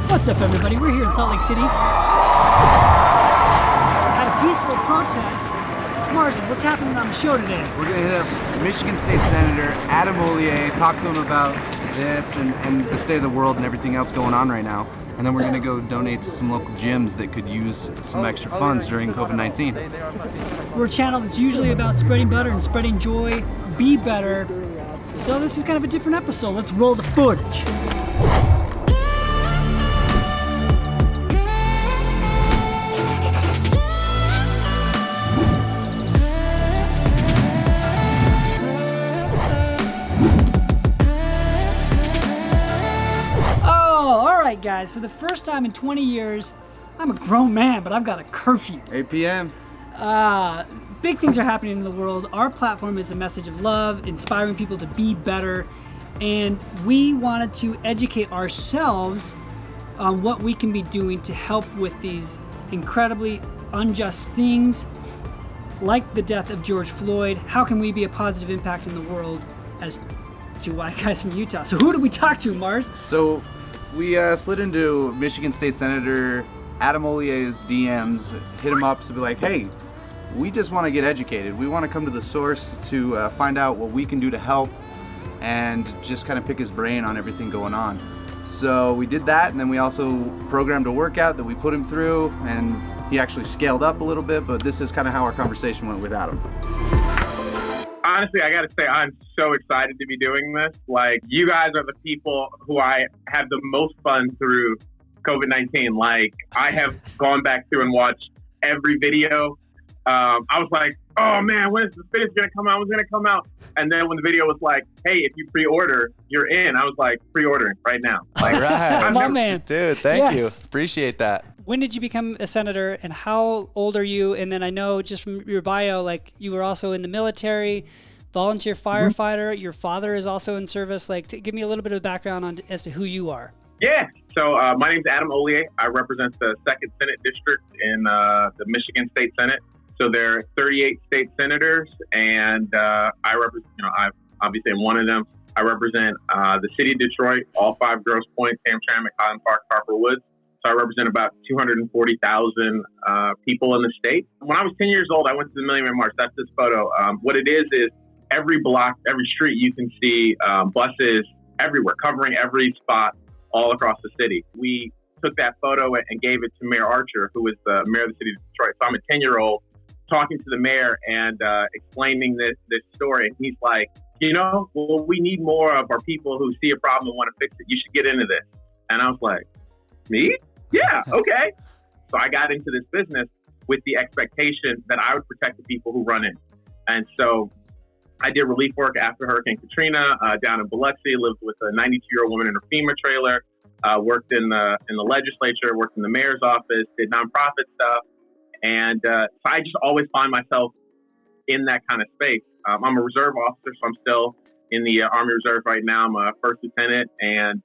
What's up, everybody? We're here in Salt Lake City at a peaceful protest. Marshall, what's happening on the show today? We're going to hit up Michigan State Senator Adam Ollier, talk to him about this and the state of the world and everything else going on right now. And then we're going to go donate to some local gyms that could use some extra funds during COVID-19. We're a channel that's usually about spreading butter and spreading joy. Be better. So this is kind of a different episode. Let's roll the footage. Alright guys, for the first time in 20 years, I'm a grown man, but I've got a curfew. 8 p.m. Big things are happening in the world. Our platform is a message of love, inspiring people to be better, and we wanted to educate ourselves on what we can be doing to help with these incredibly unjust things, like the death of George Floyd. How can we be a positive impact in the world as two white guys from Utah? So who did we talk to, Mars? So we slid into Michigan State Senator Adam Ollier's DMs, hit him up to be like, hey, we just want to get educated. We want to come to the source to find out what we can do to help and just kind of pick his brain on everything going on. So we did that, and then we also programmed a workout that we put him through, and he actually scaled up a little bit, but this is kind of how our conversation went with Adam. Honestly, I gotta say, I'm so excited to be doing this. Like, you guys are the people who I have the most fun through COVID-19. Like, I have gone back through and watched every video. I was like, oh man, when is this video gonna come out? When's it gonna come out? And then when the video was like, hey, if you pre-order, you're in. I was like, pre-ordering right now. Like, all right. My man. Dude, thank you. Appreciate that. When did you become a senator, and how old are you? And then I know just from your bio, like, you were also in the military, volunteer firefighter. Your father is also in service. Like, give me a little bit of background on as to who you are. Yeah. So my name's Adam Ollier. I represent the 2nd Senate District in the Michigan State Senate. So there are 38 state senators, and I represent, I obviously am one of them. I represent the city of Detroit, all 5 Grosse Pointe, Hamtramck, Highland Park, Harper Woods. So I represent about 240,000 people in the state. When I was 10 years old, I went to the Million Man March. That's this photo. What it is every block, every street, you can see buses everywhere, covering every spot all across the city. We took that photo and gave it to Mayor Archer, who is the mayor of the city of Detroit. So I'm a 10-year-old talking to the mayor and explaining this story. And he's like, well, we need more of our people who see a problem and want to fix it. You should get into this. And I was like, me? Yeah, okay. So I got into this business with the expectation that I would protect the people who run in. And so I did relief work after Hurricane Katrina down in Biloxi, lived with a 92-year-old woman in her FEMA trailer, worked in the legislature, worked in the mayor's office, did nonprofit stuff. And so I just always find myself in that kind of space. I'm a reserve officer, so I'm still in the Army Reserve right now. I'm a first lieutenant, and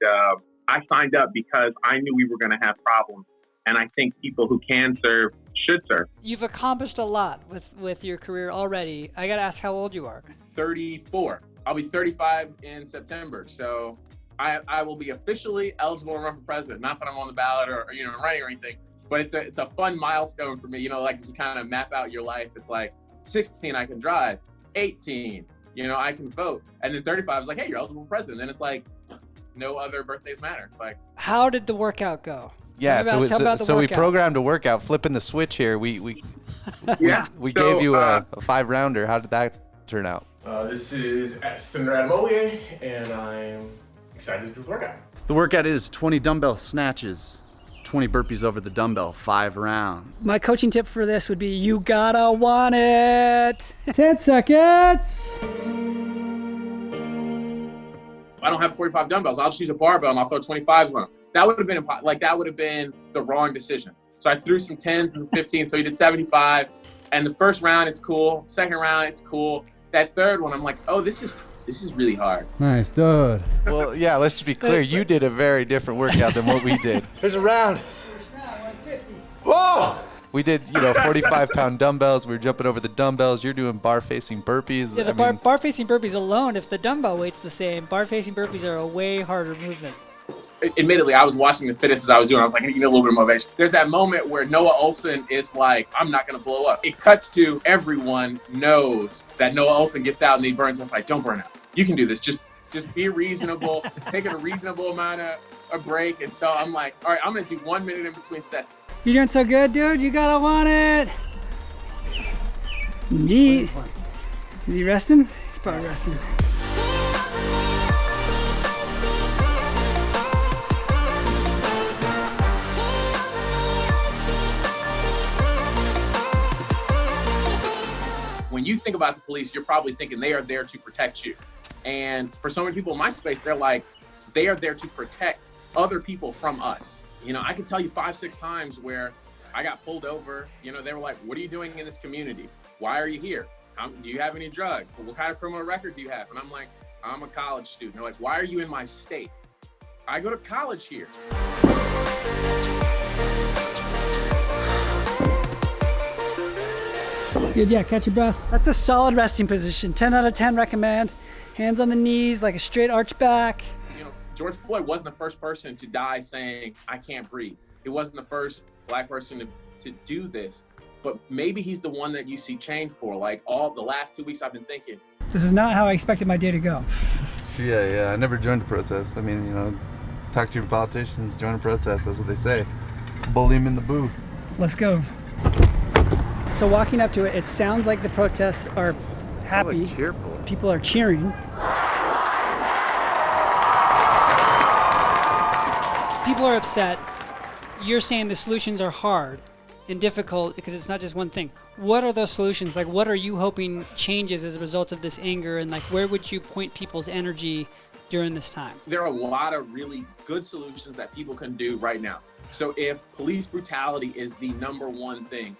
I signed up because I knew we were going to have problems. And I think people who can serve should serve. You've accomplished a lot with your career already. I got to ask how old you are. 34. I'll be 35 in September. So I will be officially eligible to run for president. Not that I'm on the ballot or running or anything, but it's a fun milestone for me. Like, as you kind of map out your life, it's like 16, I can drive. 18, I can vote. And then 35 is like, hey, you're eligible for president. And it's like, no other birthdays matter. It's like, how did the workout go? Yeah, so we programmed a workout, flipping the switch here. We gave you a 5-rounder. How did that turn out? This is Senator Adam Ollier, and I'm excited to do the workout. The workout is 20 dumbbell snatches, 20 burpees over the dumbbell, 5 rounds. My coaching tip for this would be, you gotta want it. 10 seconds. I don't have 45 dumbbells. I'll just use a barbell and I'll throw 25s on them. That would have been the wrong decision. So I threw some 10s and 15s. So he did 75. And the first round, it's cool. Second round, it's cool. That third one, I'm like, oh, this is really hard. Nice, dude. Well, yeah, let's just be clear. You did a very different workout than what we did. There's a round. Whoa! We did, 45-pound dumbbells. We were jumping over the dumbbells. You're doing bar-facing burpees. Yeah, bar-facing burpees alone, if the dumbbell weight's the same, bar-facing burpees are a way harder movement. admittedly, I was watching the fitness as I was doing. I was like, I need a little bit of motivation. There's that moment where Noah Olson is like, I'm not going to blow up. It cuts to everyone knows that Noah Olson gets out and he burns us. Like, don't burn out. You can do this. Just be reasonable, take a reasonable amount of a break. And so I'm like, all right, I'm going to do 1 minute in between sets. You're doing so good, dude. You gotta want it. Neat. Is he resting? He's probably resting. When you think about the police, you're probably thinking they are there to protect you. And for so many people in my space, they're like, they are there to protect other people from us. You know, I can tell you 5-6 times where I got pulled over. You know, they were like, what are you doing in this community? Why are you here? Do you have any drugs? What kind of criminal record do you have? And I'm like, I'm a college student. They're like, why are you in my state? I go to college here. Good, yeah, catch your breath. That's a solid resting position. 10 out of 10 recommend. Hands on the knees, like a straight arch back. You know, George Floyd wasn't the first person to die saying, I can't breathe. He wasn't the first Black person to do this, but maybe he's the one that you see change for. Like all the last 2 weeks I've been thinking. This is not how I expected my day to go. Yeah, I never joined a protest. I mean, you know, talk to your politicians, join a protest, that's what they say. Bully them in the booth. Let's go. So walking up to it, it sounds like the protests are happy. Cheerful. People are cheering. People are upset. You're saying the solutions are hard and difficult because it's not just one thing. What are those solutions? Like, what are you hoping changes as a result of this anger? And like, where would you point people's energy during this time? There are a lot of really good solutions that people can do right now. So if police brutality is the number one thing,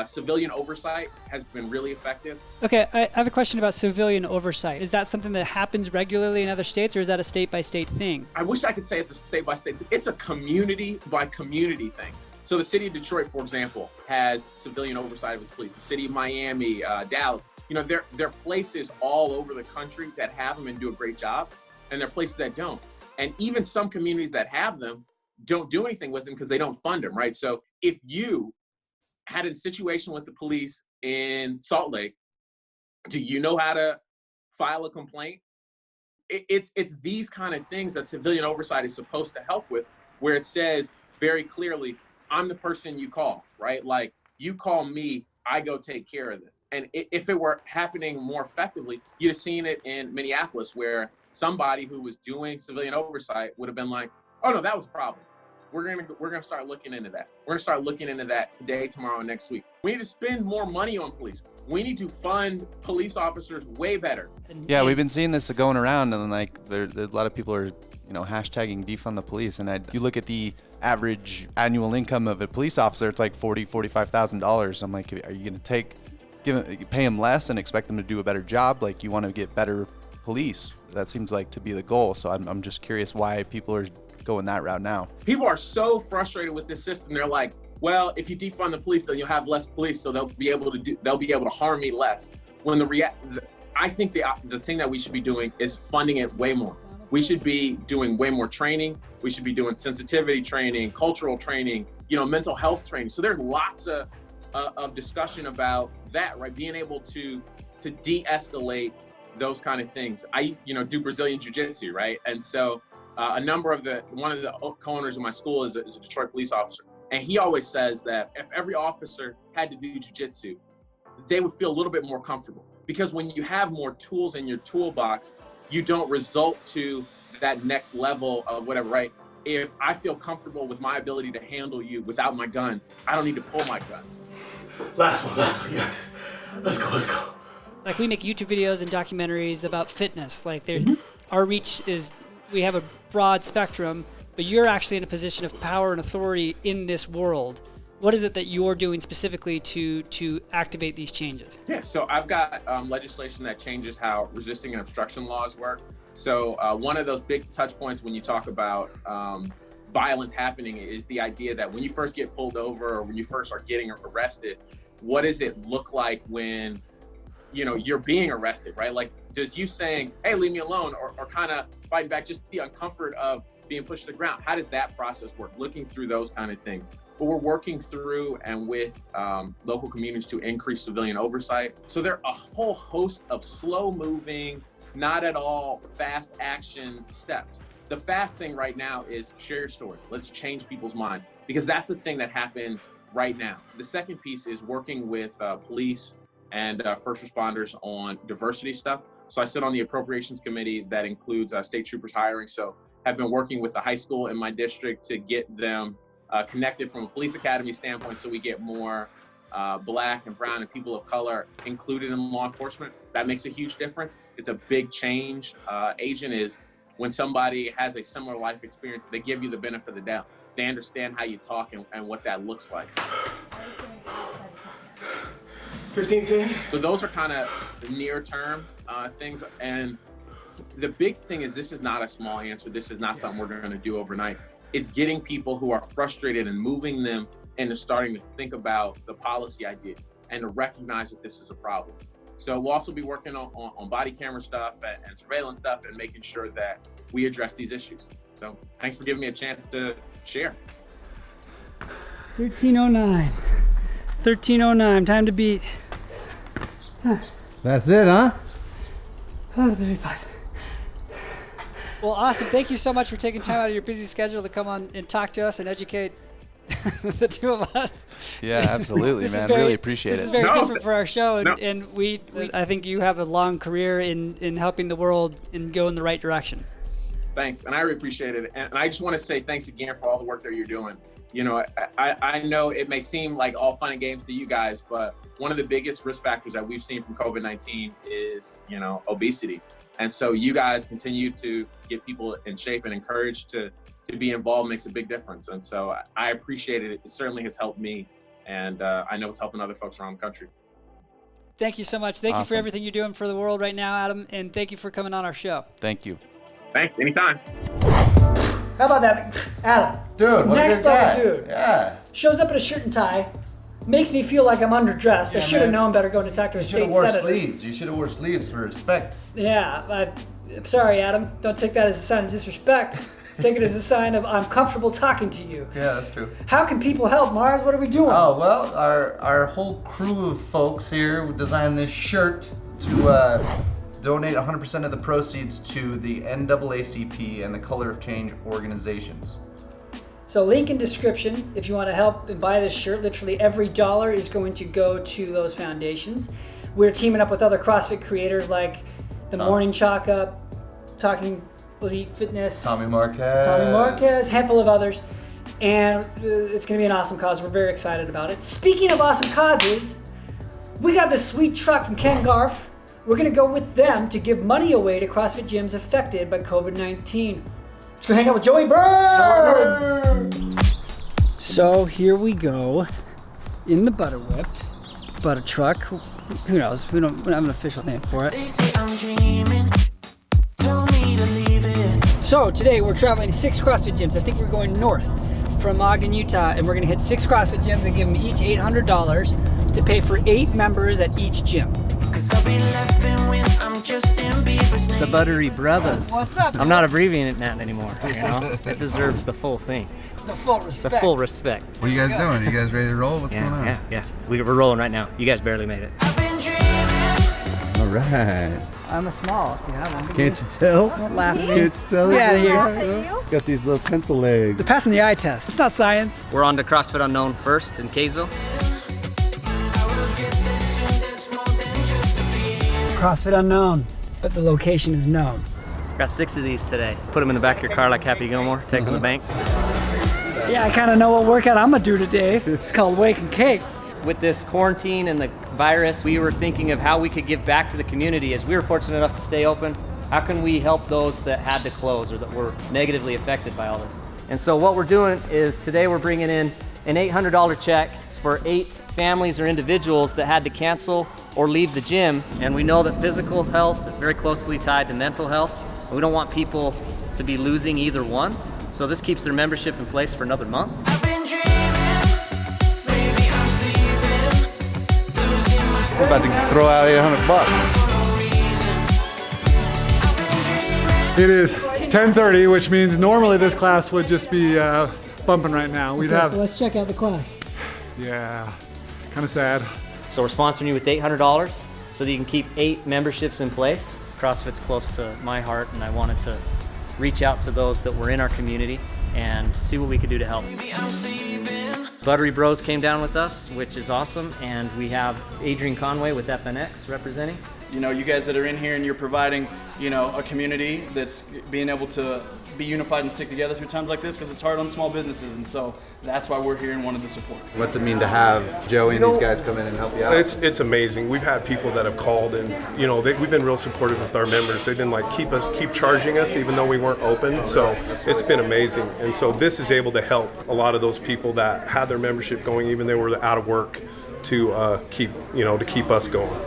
civilian oversight has been really effective. Okay, I have a question about civilian oversight. Is that something that happens regularly in other states, or is that a state-by-state thing? I wish I could say it's a state-by-state thing. It's a community-by-community thing. So the city of Detroit, for example, has civilian oversight of its police. The city of Miami, Dallas, you know, there are places all over the country that have them and do a great job, and there are places that don't. And even some communities that have them don't do anything with them because they don't fund them, right? So if you had a situation with the police in Salt Lake, do you know how to file a complaint? It's these kind of things that civilian oversight is supposed to help with, where it says very clearly, I'm the person you call, right? Like, you call me, I go take care of this. And if it were happening more effectively, you'd have seen it in Minneapolis, where somebody who was doing civilian oversight would have been like, oh no, that was a problem. We're gonna start looking into that. We're gonna start looking into that today, tomorrow, and next week. We need to spend more money on police. We need to fund police officers way better. Yeah, we've been seeing this going around, and like there a lot of people are, you know, hashtagging defund the police. And you look at the average annual income of a police officer, it's like $45,000. I'm like, are you gonna pay them less and expect them to do a better job? Like, you want to get better police? That seems like to be the goal. So I'm just curious why people are going that route now. People are so frustrated with this system. They're like, well, if you defund the police, then you'll have less police, so they'll be able to harm me less. When I think the thing that we should be doing is funding it way more. We should be doing way more training. We should be doing sensitivity training, cultural training, you know, mental health training. So there's lots of discussion about that, right? Being able to de-escalate those kind of things. I, you know, do Brazilian jiu-jitsu, right? And so one of the co-owners of my school is a Detroit police officer. And he always says that if every officer had to do jiu-jitsu, they would feel a little bit more comfortable. Because when you have more tools in your toolbox, you don't result to that next level of whatever, right? If I feel comfortable with my ability to handle you without my gun, I don't need to pull my gun. Last one, you got this. Let's go. Like, we make YouTube videos and documentaries about fitness. Like, our reach is, we have a broad spectrum, but you're actually in a position of power and authority in this world. What is it that you're doing specifically to activate these changes? Yeah, so I've got legislation that changes how resisting and obstruction laws work. So one of those big touch points when you talk about violence happening is the idea that when you first get pulled over or when you first are getting arrested, what does it look like when you're being arrested, right? Like, does you saying, hey, leave me alone, or kind of fighting back, just the uncomfort of being pushed to the ground? How does that process work? Looking through those kind of things. But we're working through and with local communities to increase civilian oversight. So there are a whole host of slow moving, not at all fast action steps. The fast thing right now is share your story. Let's change people's minds, because that's the thing that happens right now. The second piece is working with police and first responders on diversity stuff. So I sit on the appropriations committee that includes state troopers hiring. So I've been working with the high school in my district to get them connected from a police academy standpoint, so we get more Black and brown and people of color included in law enforcement. That makes a huge difference. It's a big change. Asian is when somebody has a similar life experience, they give you the benefit of the doubt. They understand how you talk and what that looks like. 15-10. So those are kind of the near term things. And the big thing is, this is not a small answer. This is not something we're going to do overnight. It's getting people who are frustrated and moving them into starting to think about the policy idea and to recognize that this is a problem. So we'll also be working on body camera stuff and surveillance stuff and making sure that we address these issues. So thanks for giving me a chance to share. 1309. 1309, time to beat. That's it, huh? 35. Well, awesome. Thank you so much for taking time out of your busy schedule to come on and talk to us and educate the two of us. Yeah, absolutely, This is man. very- Really appreciate This is it. very No, different for our show, and, no. and we I think you have a long career in helping the world and go in the right direction. Thanks, and I really appreciate it. And I just want to say thanks again for all the work that you're doing. You know, I know it may seem like all fun and games to you guys, but one of the biggest risk factors that we've seen from COVID-19 is, obesity. And so you guys continue to get people in shape and encouraged to be involved makes a big difference. And so I appreciate it. It certainly has helped me. And I know it's helping other folks around the country. Thank you so much. Thank you for Awesome. everything you're doing for the world right now, Adam, and thank you for coming on our show. Thank you. Thanks, anytime. How about that, Adam? Dude, what Next a good guy. level dude. Yeah. Shows up in a shirt and tie, makes me feel like I'm underdressed. I Yeah, should have man. known better going to talk to a You should have state wore senator. sleeves. You should have wore sleeves for respect. Yeah, I'm sorry, Adam. Don't take that as a sign of disrespect. Take it as a sign of I'm comfortable talking to you. Yeah, that's true. How can people help, Mars? What are we doing? Oh, well, our whole crew of folks here designed this shirt to donate 100% of the proceeds to the NAACP and the Color of Change organizations. So link in description if you want to help and buy this shirt. Literally every dollar is going to go to those foundations. We're teaming up with other CrossFit creators like the Morning Chalk Up, Talking Elite Fitness, Tommy Marquez. handful of others. And it's going to be an awesome cause. We're very excited about it. Speaking of awesome causes, we got this sweet truck from Ken Garf. We're going to go with them to give money away to CrossFit gyms affected by COVID-19. Let's go hang out with Joey Bird. So here we go in the Butter Whip, Butter Truck. Who knows? We don't have an official name for it. They say I'm dreaming, told me to leave it. So today we're traveling to 6 CrossFit gyms. I think we're going north from Ogden, Utah, and we're going to hit 6 CrossFit gyms and give them each $800 to pay for 8 members at each gym. Cause I'll be laughing when I'm just in Bieber's name. The Buttery Brothers. What's up? I'm not abbreviating that anymore, It deserves the full thing. The full The respect. full respect. What are you guys doing? You guys ready to roll? What's going on? Yeah. We're rolling right now. You guys barely made it. I've been dreaming. All right. I'm a small. Yeah, Can't you tell? Don't laugh at me. Can't you tell? Yeah, you're Got these little pencil legs. They're passing the eye test. It's not science. We're on to CrossFit Unknown first in Kaysville. I will get there soon, that's more than just a feeling. CrossFit Unknown, but the location is known. Got 6 of these today. Put them in the back of your car like Happy Gilmore. Take them to the bank. Yeah, I kind of know what workout I'm gonna do today. It's called Wake and Cake. With this quarantine and the virus, we were thinking of how we could give back to the community. As we were fortunate enough to stay open, how can we help those that had to close or that were negatively affected by all this? And so what we're doing is today we're bringing in an $800 check for 8 families or individuals that had to cancel or leave the gym. And we know that physical health is very closely tied to mental health. And we don't want people to be losing either one. So this keeps their membership in place for another month. I've been dreaming, maybe I'm sleeping, losing my It's about to throw out $800. It is 10:30, which means normally this class would just be bumping right now. We'd have. So let's check out the class. Yeah, kind of sad. So we're sponsoring you with $800 so that you can keep 8 memberships in place. CrossFit's close to my heart, and I wanted to reach out to those that were in our community and see what we could do to help. Buttery Bros came down with us, which is awesome, and we have Adrian Conway with FNX representing. You know, you guys that are in here and you're providing, you know, a community that's being able to be unified and stick together through times like this, because it's hard on small businesses, and so that's why we're here and wanted to support. What's it mean to have Joey and these guys come in and help you out? It's amazing. We've had people that have called, and you know, we've been real supportive with our members. They've been like keep charging us even though we weren't open. So it's been amazing. And so this is able to help a lot of those people that had their membership going even though they were out of work to keep us going.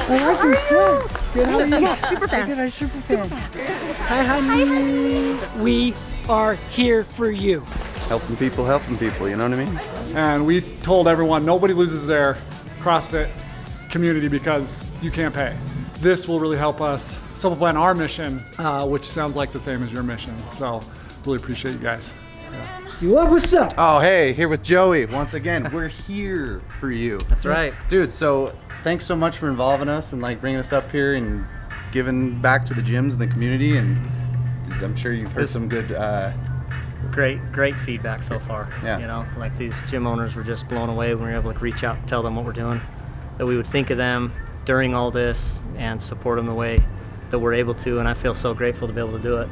I like your shirts. Good, how are you? Super fan. Good, I'm super fan. Hi, honey. We are here for you. Helping people, you know what I mean? And we told everyone nobody loses their CrossFit community because you can't pay. This will really help us supplement our mission, which sounds like the same as your mission. So really appreciate you guys. You up? What's up? Oh, hey, here with Joey. Once again, we're here for you. That's right. Dude, so thanks so much for involving us and like bringing us up here and giving back to the gyms and the community. And I'm sure you've heard some good... Great feedback so far. Yeah. You know, like these gym owners were just blown away when we were able to reach out and tell them what we're doing, that we would think of them during all this and support them the way that we're able to. And I feel so grateful to be able to do it.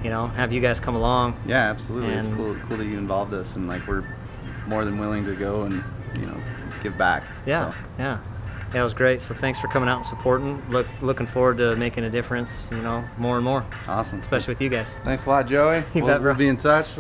You know, have you guys come along. Yeah, absolutely. And it's cool that you involved us, and like we're more than willing to go and, you know, give back. Yeah, so. yeah, it was great. So thanks for coming out and supporting. Looking forward to making a difference, you know, more and more. Awesome. Especially with you guys. Thanks a lot, Joey. We'll be in touch.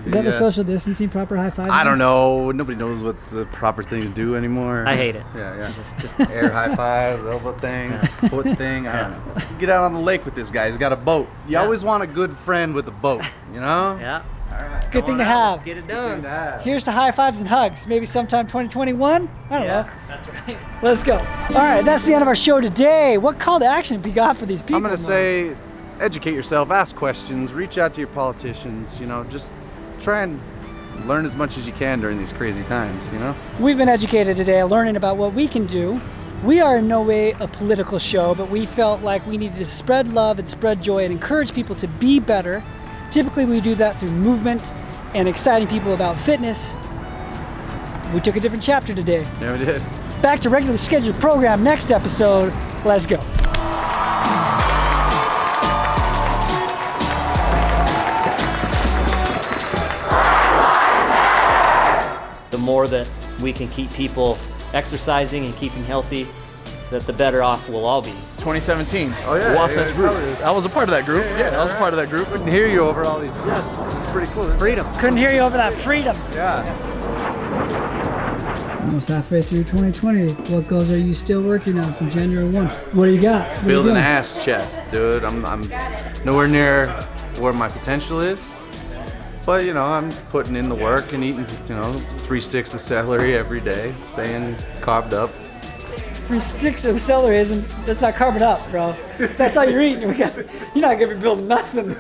Is that the social distancing proper high five? I don't know. Nobody knows what the proper thing to do anymore. I hate it. Yeah. Just air high fives, elbow thing, foot thing. I don't know. You get out on the lake with this guy. He's got a boat. You always want a good friend with a boat, you know? Yeah. All right. Good thing to have. Let's get it done. Here's to high fives and hugs. Maybe sometime 2021? I don't know. That's right. Let's go. All right, that's the end of our show today. What call to action have you got for these people? I'm going to say educate yourself, ask questions, reach out to your politicians, you know, just try and learn as much as you can during these crazy times, you know? We've been educated today, learning about what we can do. We are in no way a political show, but we felt like we needed to spread love and spread joy and encourage people to be better. Typically we do that through movement and exciting people about fitness. We took a different chapter today. Yeah, we did. Back to regularly scheduled program next episode. Let's go. The more that we can keep people exercising and keeping healthy, that the better off we'll all be. 2017. Oh yeah. Wasatch group. I was a part of that group. Yeah, I was a part of that group. Couldn't hear you over all these. It's pretty cool. Freedom. Couldn't hear you over that freedom. Yeah. Almost halfway through 2020. What goals are you still working on from January 1? What do you got? Building an ass chest, dude. I'm nowhere near where my potential is. But, you know, I'm putting in the work and eating, you know, 3 sticks of celery every day, staying carved up. 3 sticks of celery that's not carving up, bro. That's all you're eating. You're not gonna be building nothing.